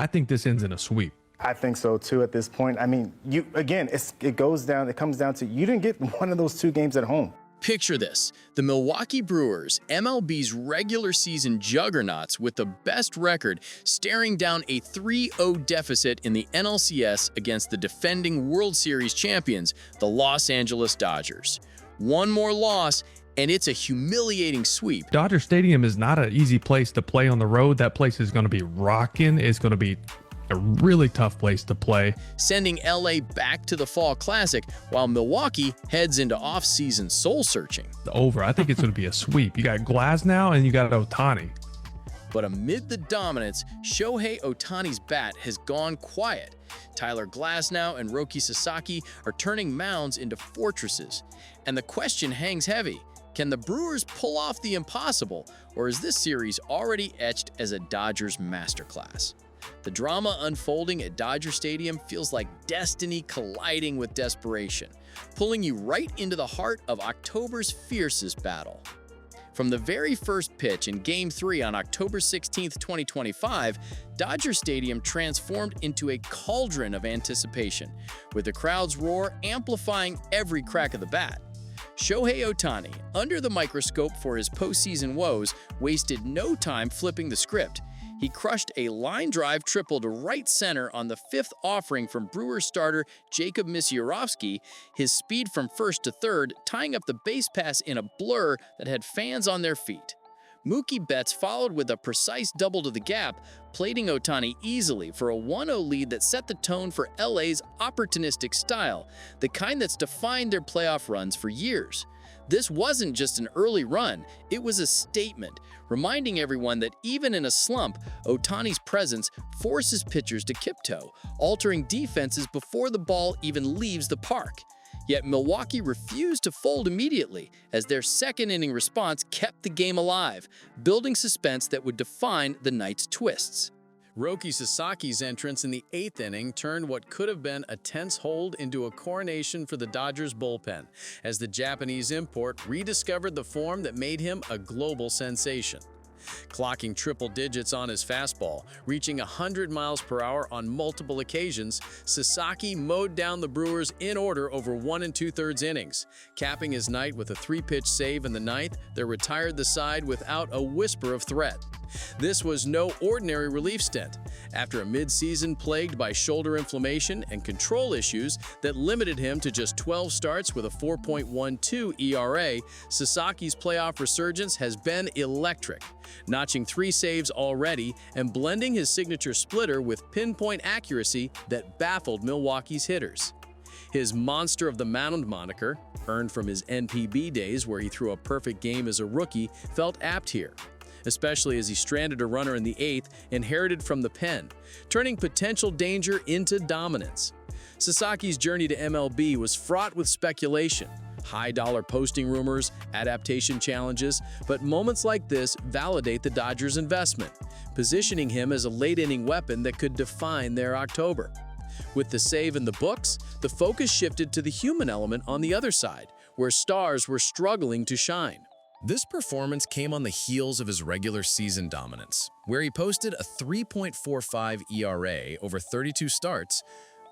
I think this ends in a sweep. I think so too at this point. I mean, it comes down to you didn't get one of those 2 games at home. Picture this, the Milwaukee Brewers, MLB's regular season juggernauts with the best record, staring down a 3-0 deficit in the NLCS against the defending World Series champions, the Los Angeles Dodgers. One more loss, and it's a humiliating sweep. Dodger Stadium is not an easy place to play on the road. That place is going to be rocking. It's going to be a really tough place to play. Sending LA back to the Fall Classic, while Milwaukee heads into off-season soul-searching. Over. I think it's going to be a sweep. You got Glasnow and you got Ohtani. But amid the dominance, Shohei Ohtani's bat has gone quiet. Tyler Glasnow and Roki Sasaki are turning mounds into fortresses. And the question hangs heavy. Can the Brewers pull off the impossible, or is this series already etched as a Dodgers masterclass? The drama unfolding at Dodger Stadium feels like destiny colliding with desperation, pulling you right into the heart of October's fiercest battle. From the very first pitch in Game 3 on October 16, 2025, Dodger Stadium transformed into a cauldron of anticipation, with the crowd's roar amplifying every crack of the bat. Shohei Ohtani, under the microscope for his postseason woes, wasted no time flipping the script. He crushed a line drive triple to right center on the 5th offering from Brewers starter Jacob Misiorowski, his speed from first to third tying up the base pass in a blur that had fans on their feet. Mookie Betts followed with a precise double to the gap, plating Ohtani easily for a 1-0 lead that set the tone for LA's opportunistic style, the kind that's defined their playoff runs for years. This wasn't just an early run, it was a statement, reminding everyone that even in a slump, Ohtani's presence forces pitchers to tiptoe, altering defenses before the ball even leaves the park. Yet Milwaukee refused to fold immediately, as their second-inning response kept the game alive, building suspense that would define the night's twists. Roki Sasaki's entrance in the 8th inning turned what could have been a tense hold into a coronation for the Dodgers bullpen, as the Japanese import rediscovered the form that made him a global sensation. Clocking triple digits on his fastball, reaching 100 miles per hour on multiple occasions, Sasaki mowed down the Brewers in order over 1 2/3 innings, capping his night with a 3-pitch save in the 9th that retired the side without a whisper of threat. This was no ordinary relief stint. After a mid-season plagued by shoulder inflammation and control issues that limited him to just 12 starts with a 4.12 ERA, Sasaki's playoff resurgence has been electric, notching 3 saves already and blending his signature splitter with pinpoint accuracy that baffled Milwaukee's hitters. His Monster of the Mound moniker, earned from his NPB days where he threw a perfect game as a rookie, felt apt here, especially as he stranded a runner in the 8th inherited from the pen, turning potential danger into dominance. Sasaki's journey to MLB was fraught with speculation, high-dollar posting rumors, adaptation challenges, but moments like this validate the Dodgers' investment, positioning him as a late-inning weapon that could define their October. With the save in the books, the focus shifted to the human element on the other side, where stars were struggling to shine. This performance came on the heels of his regular season dominance, where he posted a 3.45 ERA over 32 starts,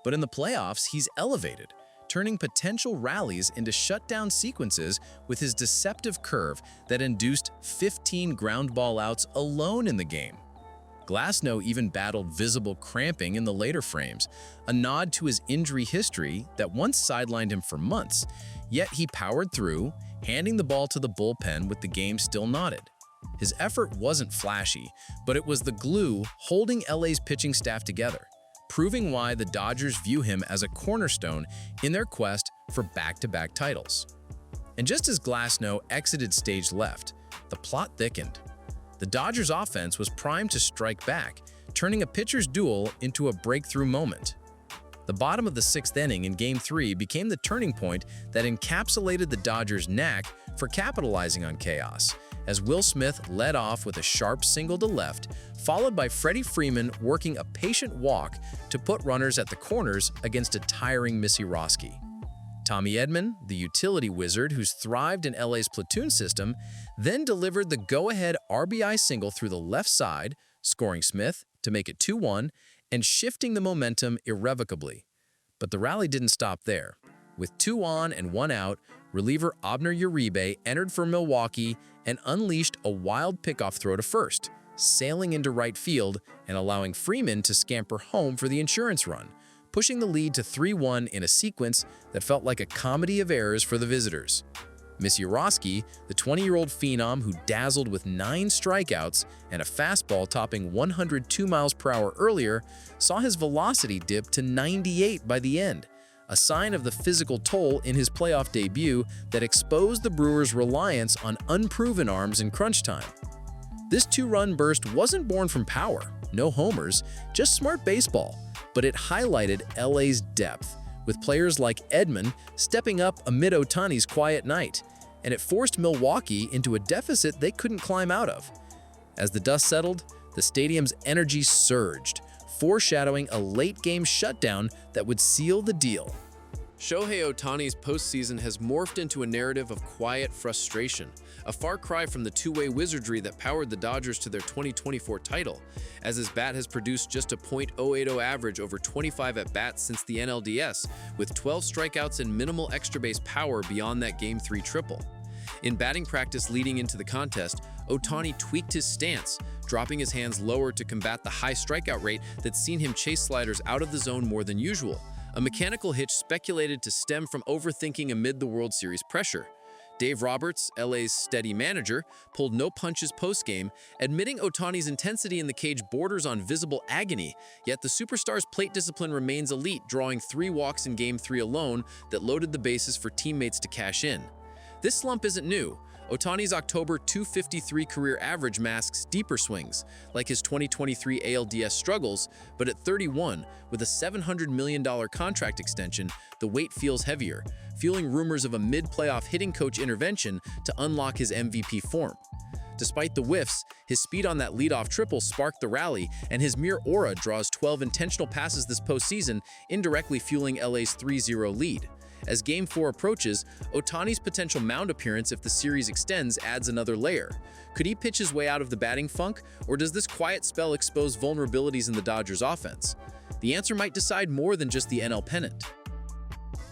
but in the playoffs, he's elevated, turning potential rallies into shutdown sequences with his deceptive curve that induced 15 ground ball outs alone in the game. Glasnow even battled visible cramping in the later frames, a nod to his injury history that once sidelined him for months, yet he powered through, handing the ball to the bullpen with the game still knotted. His effort wasn't flashy, but it was the glue holding LA's pitching staff together, proving why the Dodgers view him as a cornerstone in their quest for back-to-back titles. And just as Glasnow exited stage left, the plot thickened. The Dodgers' offense was primed to strike back, turning a pitcher's duel into a breakthrough moment. The bottom of the 6th inning in Game 3 became the turning point that encapsulated the Dodgers' knack for capitalizing on chaos, as Will Smith led off with a sharp single to left, followed by Freddie Freeman working a patient walk to put runners at the corners against a tiring Misiorowski. Tommy Edman, the utility wizard who's thrived in LA's platoon system, then delivered the go-ahead RBI single through the left side, scoring Smith to make it 2-1 and shifting the momentum irrevocably. But the rally didn't stop there. With 2 on and 1 out, reliever Abner Uribe entered for Milwaukee and unleashed a wild pickoff throw to first, sailing into right field and allowing Freeman to scamper home for the insurance run, pushing the lead to 3-1 in a sequence that felt like a comedy of errors for the visitors. Misiorowski, the 20-year-old phenom who dazzled with 9 strikeouts and a fastball topping 102 miles per hour earlier, saw his velocity dip to 98 by the end, a sign of the physical toll in his playoff debut that exposed the Brewers' reliance on unproven arms in crunch time. This 2-run burst wasn't born from power, no homers, just smart baseball, but it highlighted LA's depth, with players like Edman stepping up amid Ohtani's quiet night, and it forced Milwaukee into a deficit they couldn't climb out of. As the dust settled, the stadium's energy surged, foreshadowing a late-game shutdown that would seal the deal. Shohei Ohtani's postseason has morphed into a narrative of quiet frustration, a far cry from the two-way wizardry that powered the Dodgers to their 2024 title, as his bat has produced just a .080 average over 25 at-bats since the NLDS, with 12 strikeouts and minimal extra base power beyond that Game 3 triple. In batting practice leading into the contest, Ohtani tweaked his stance, dropping his hands lower to combat the high strikeout rate that's seen him chase sliders out of the zone more than usual, a mechanical hitch speculated to stem from overthinking amid the World Series pressure. Dave Roberts, LA's steady manager, pulled no punches post-game, admitting Ohtani's intensity in the cage borders on visible agony, yet the superstar's plate discipline remains elite, drawing 3 walks in Game 3 alone that loaded the bases for teammates to cash in. This slump isn't new. Ohtani's October .253 career average masks deeper swings, like his 2023 ALDS struggles, but at 31, with a $700 million contract extension, the weight feels heavier, fueling rumors of a mid-playoff hitting coach intervention to unlock his MVP form. Despite the whiffs, his speed on that leadoff triple sparked the rally, and his mere aura draws 12 intentional passes this postseason, indirectly fueling LA's 3-0 lead. As Game 4 approaches, Ohtani's potential mound appearance if the series extends adds another layer. Could he pitch his way out of the batting funk, or does this quiet spell expose vulnerabilities in the Dodgers' offense? The answer might decide more than just the NL pennant.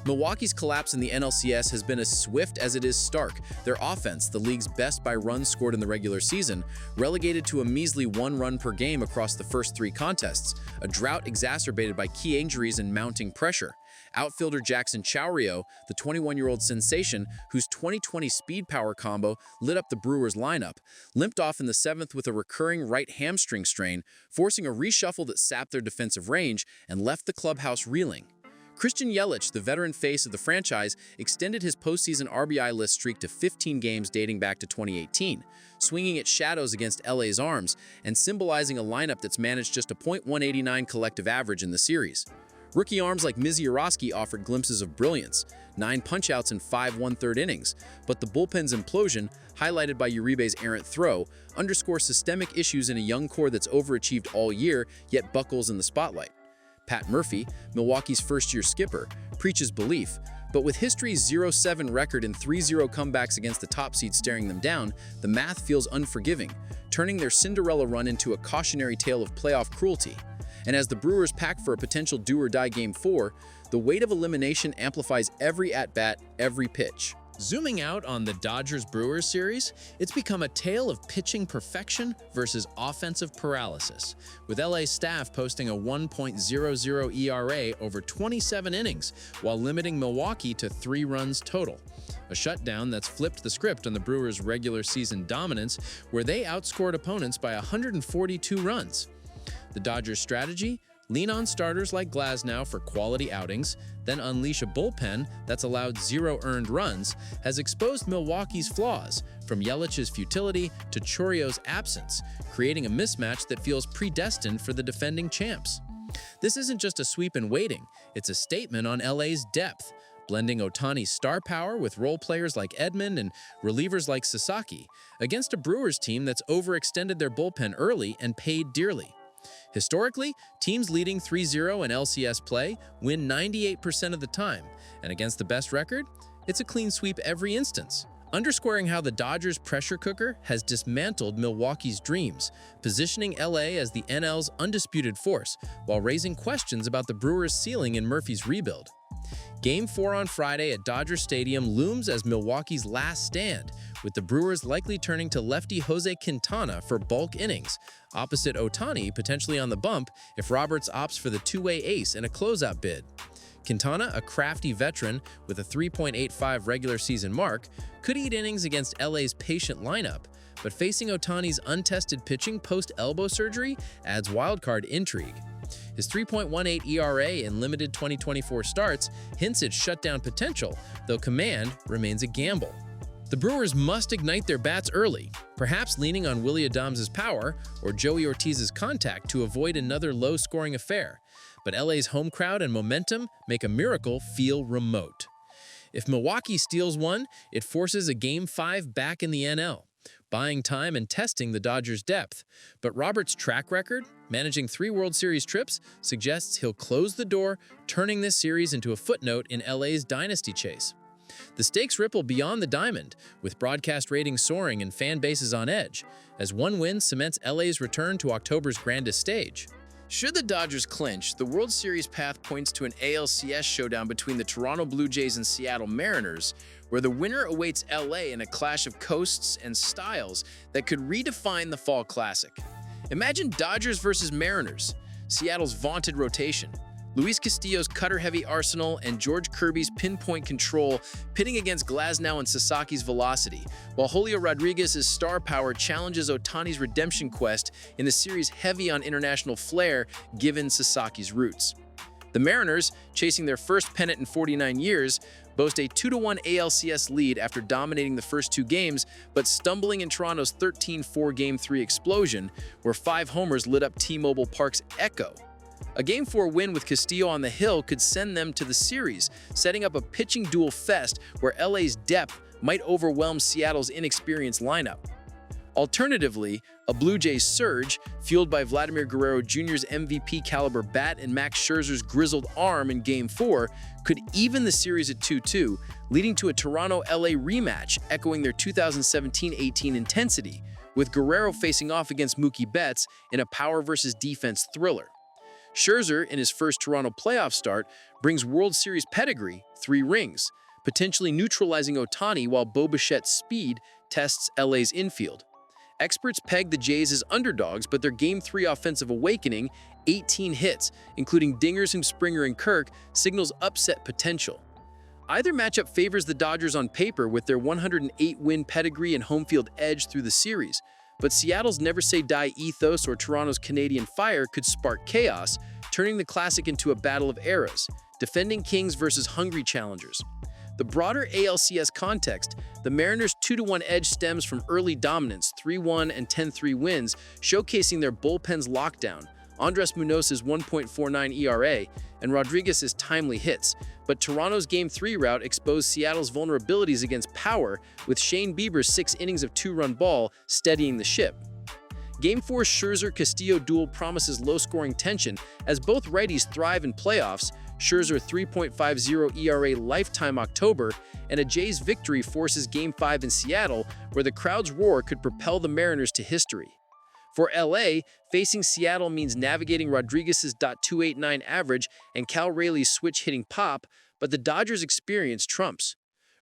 Milwaukee's collapse in the NLCS has been as swift as it is stark. Their offense, the league's best by runs scored in the regular season, relegated to a measly 1 run per game across the first 3 contests, a drought exacerbated by key injuries and mounting pressure. Outfielder Jackson Chourio, the 21-year-old sensation whose 2020 speed-power combo lit up the Brewers' lineup, limped off in the 7th with a recurring right hamstring strain, forcing a reshuffle that sapped their defensive range and left the clubhouse reeling. Christian Yelich, the veteran face of the franchise, extended his postseason RBI list streak to 15 games dating back to 2018, swinging its shadows against LA's arms and symbolizing a lineup that's managed just a .189 collective average in the series. Rookie arms like Misiorowski offered glimpses of brilliance, 9 punch-outs in 5 1/3 innings, but the bullpen's implosion, highlighted by Uribe's errant throw, underscores systemic issues in a young core that's overachieved all year yet buckles in the spotlight. Pat Murphy, Milwaukee's first-year skipper, preaches belief, but with history's 0-7 record and 3-0 comebacks against the top seed staring them down, the math feels unforgiving, turning their Cinderella run into a cautionary tale of playoff cruelty. And as the Brewers pack for a potential do-or-die Game 4, the weight of elimination amplifies every at-bat, every pitch. Zooming out on the Dodgers-Brewers series, it's become a tale of pitching perfection versus offensive paralysis, with LA's staff posting a 1.00 ERA over 27 innings while limiting Milwaukee to 3 runs total. A shutdown that's flipped the script on the Brewers' regular season dominance, where they outscored opponents by 142 runs. The Dodgers' strategy? Lean on starters like Glasnow for quality outings, then unleash a bullpen that's allowed 0 earned runs, has exposed Milwaukee's flaws, from Yelich's futility to Chourio's absence, creating a mismatch that feels predestined for the defending champs. This isn't just a sweep in waiting, it's a statement on LA's depth, blending Ohtani's star power with role players like Edman and relievers like Sasaki, against a Brewers team that's overextended their bullpen early and paid dearly. Historically, teams leading 3-0 in LCS play win 98% of the time, and against the best record, it's a clean sweep every instance. underscoring how the Dodgers' pressure cooker has dismantled Milwaukee's dreams, positioning LA as the NL's undisputed force, while raising questions about the Brewers' ceiling in Murphy's rebuild. Game 4 on Friday at Dodger Stadium looms as Milwaukee's last stand, with the Brewers likely turning to lefty Jose Quintana for bulk innings, opposite Ohtani potentially on the bump if Roberts opts for the two-way ace in a closeout bid. Quintana, a crafty veteran with a 3.85 regular season mark, could eat innings against LA's patient lineup, but facing Ohtani's untested pitching post-elbow surgery adds wildcard intrigue. His 3.18 ERA in limited 2024 starts hints at shutdown potential, though command remains a gamble. The Brewers must ignite their bats early, perhaps leaning on Willy Adams' power or Joey Ortiz's contact to avoid another low-scoring affair. But LA's home crowd and momentum make a miracle feel remote. If Milwaukee steals one, it forces a Game 5 back in the NL, buying time and testing the Dodgers' depth. But Roberts' track record, managing 3 World Series trips, suggests he'll close the door, turning this series into a footnote in LA's dynasty chase. The stakes ripple beyond the diamond, with broadcast ratings soaring and fan bases on edge, as one win cements LA's return to October's grandest stage. Should the Dodgers clinch, the World Series path points to an ALCS showdown between the Toronto Blue Jays and Seattle Mariners, where the winner awaits LA in a clash of coasts and styles that could redefine the Fall Classic. Imagine Dodgers versus Mariners, Seattle's vaunted rotation, Luis Castillo's cutter-heavy arsenal, and George Kirby's pinpoint control pitting against Glasnow and Sasaki's velocity, while Julio Rodriguez's star power challenges Ohtani's redemption quest in a series heavy on international flair given Sasaki's roots. The Mariners, chasing their first pennant in 49 years, boast a 2-1 ALCS lead after dominating the first 2 games, but stumbling in Toronto's 13-4 Game 3 explosion, where 5 homers lit up T-Mobile Park's echo. A Game 4 win with Castillo on the hill could send them to the series, setting up a pitching duel fest where LA's depth might overwhelm Seattle's inexperienced lineup. Alternatively, a Blue Jays surge, fueled by Vladimir Guerrero Jr.'s MVP-caliber bat and Max Scherzer's grizzled arm in Game 4, could even the series at 2-2, leading to a Toronto-LA rematch echoing their 2017-18 intensity, with Guerrero facing off against Mookie Betts in a power versus defense thriller. Scherzer, in his first Toronto playoff start, brings World Series pedigree, 3 rings, potentially neutralizing Ohtani while Bo Bichette's speed tests LA's infield. Experts peg the Jays as underdogs, but their Game 3 offensive awakening, 18 hits, including dingers from Springer and Kirk, signals upset potential. Either matchup favors the Dodgers on paper with their 108-win pedigree and home field edge through the series, but Seattle's never-say-die ethos or Toronto's Canadian fire could spark chaos, turning the Classic into a battle of eras, defending kings versus hungry challengers. The broader ALCS context, the Mariners' 2-1 edge stems from early dominance, 3-1 and 10-3 wins, showcasing their bullpen's lockdown, Andres Munoz's 1.49 ERA, and Rodriguez's timely hits. But Toronto's Game 3 rout exposed Seattle's vulnerabilities against power, with Shane Bieber's 6 innings of 2-run ball steadying the ship. Game 4's Scherzer-Castillo duel promises low-scoring tension as both righties thrive in playoffs, Scherzer 3.50 ERA lifetime October, and a Jays victory forces Game 5 in Seattle, where the crowd's roar could propel the Mariners to history. For LA, facing Seattle means navigating Rodriguez's .289 average and Cal Rayleigh's switch-hitting pop, but the Dodgers' experience trumps.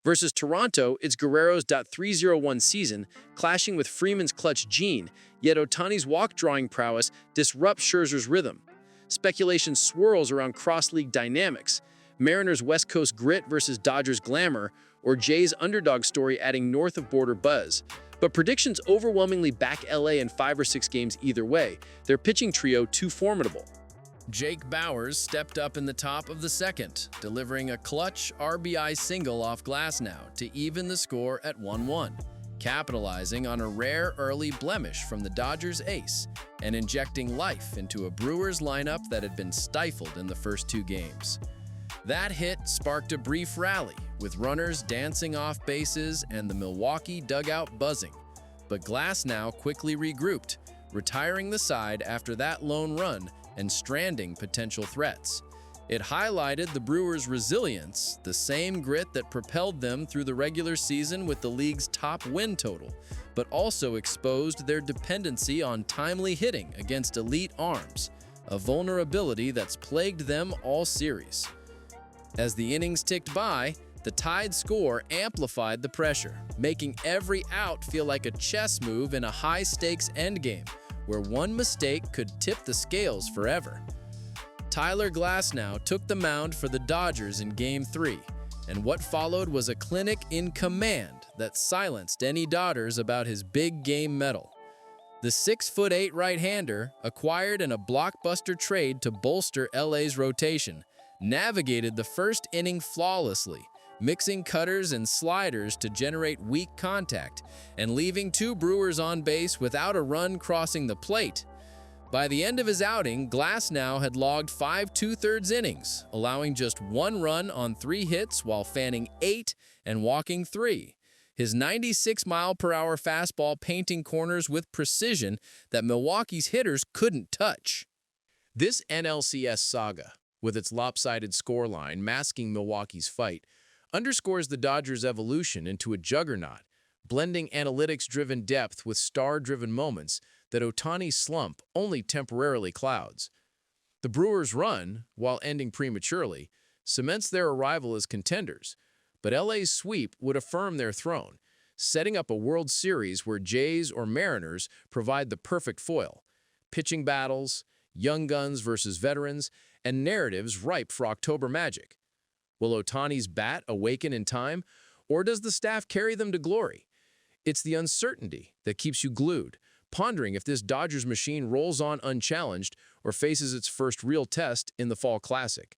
Versus Toronto, it's Guerrero's .301 season, clashing with Freeman's clutch gene, yet Ohtani's walk-drawing prowess disrupts Scherzer's rhythm. Speculation swirls around cross-league dynamics, Mariners' West Coast grit versus Dodgers' glamour, or Jays' underdog story adding north-of-border buzz. But predictions overwhelmingly back LA in 5 or 6 games either way, their pitching trio too formidable. Jake Bauers stepped up in the top of the second, delivering a clutch RBI single off Glasnow to even the score at 1-1, capitalizing on a rare early blemish from the Dodgers ace and injecting life into a Brewers lineup that had been stifled in the first 2 games. That hit sparked a brief rally, with runners dancing off bases and the Milwaukee dugout buzzing, but Glasnow quickly regrouped, retiring the side after that lone run and stranding potential threats. It highlighted the Brewers' resilience, the same grit that propelled them through the regular season with the league's top win total, but also exposed their dependency on timely hitting against elite arms, a vulnerability that's plagued them all series. As the innings ticked by, the tied score amplified the pressure, making every out feel like a chess move in a high-stakes endgame, where one mistake could tip the scales forever. Tyler Glasnow took the mound for the Dodgers in Game 3, and what followed was a clinic in command that silenced any doubters about his big-game mettle. The 6'8" right-hander, acquired in a blockbuster trade to bolster LA's rotation, navigated the first inning flawlessly, mixing cutters and sliders to generate weak contact and leaving two Brewers on base without a run crossing the plate. By the end of his outing, Glasnow had logged 5 2/3 innings, allowing just 1 run on 3 hits while fanning 8 and walking 3. His 96-mile-per-hour fastball painting corners with precision that Milwaukee's hitters couldn't touch. This NLCS saga, with its lopsided scoreline masking Milwaukee's fight, underscores the Dodgers' evolution into a juggernaut, blending analytics-driven depth with star-driven moments that Ohtani's slump only temporarily clouds. The Brewers' run, while ending prematurely, cements their arrival as contenders, but LA's sweep would affirm their throne, setting up a World Series where Jays or Mariners provide the perfect foil: pitching battles, young guns versus veterans, and narratives ripe for October magic. Will Ohtani's bat awaken in time, or does the staff carry them to glory? It's the uncertainty that keeps you glued, pondering if this Dodgers machine rolls on unchallenged or faces its first real test in the Fall Classic.